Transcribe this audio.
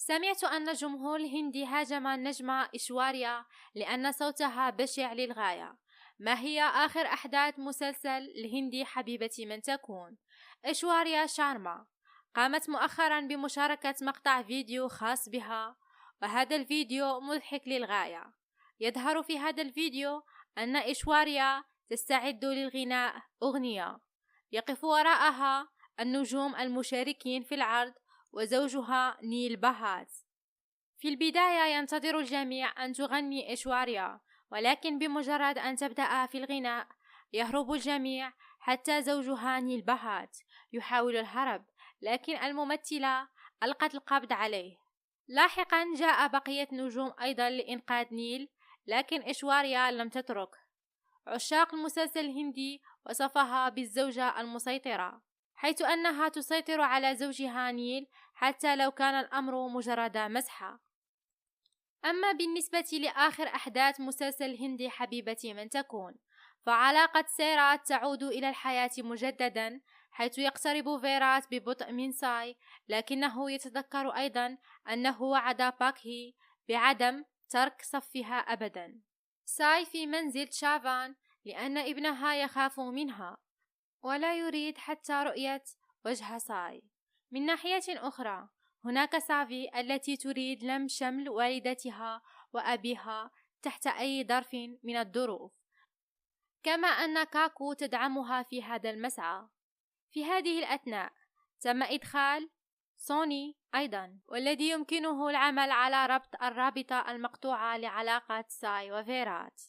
سمعت أن الجمهور الهندي هاجم النجمة إيشواريا لأن صوتها بشع للغاية. ما هي آخر أحداث مسلسل الهندي حبيبتي من تكون؟ إيشواريا شارما قامت مؤخرا بمشاركة مقطع فيديو خاص بها، وهذا الفيديو مضحك للغاية. يظهر في هذا الفيديو أن إيشواريا تستعد للغناء أغنية، يقف وراءها النجوم المشاركين في العرض وزوجها نيل بهات. في البداية ينتظر الجميع أن تغني إيشواريا، ولكن بمجرد أن تبدأ في الغناء يهرب الجميع، حتى زوجها نيل بهات يحاول الهرب، لكن الممثلة ألقت القبض عليه. لاحقا جاء بقية النجوم أيضا لإنقاذ نيل، لكن إيشواريا لم تترك. عشاق المسلسل الهندي وصفها بالزوجة المسيطرة، حيث أنها تسيطر على زوجها نيل حتى لو كان الأمر مجرد مزحة. أما بالنسبة لآخر أحداث مسلسل الهندي حبيبتي من تكون، فعلاقة سيرات تعود إلى الحياة مجددا، حيث يقترب فيرات ببطء من ساي، لكنه يتذكر أيضا أنه وعد باكهي بعدم ترك صفها أبدا. ساي في منزل شافان لأن ابنها يخاف منها ولا يريد حتى رؤية وجه ساي. من ناحية أخرى هناك سافي التي تريد لم شمل والدتها وأبيها تحت أي ظرف من الظروف، كما أن كاكو تدعمها في هذا المسعى. في هذه الأثناء تم إدخال سوني أيضا، والذي يمكنه العمل على ربط الرابطة المقطوعة لعلاقة ساي وفيرات.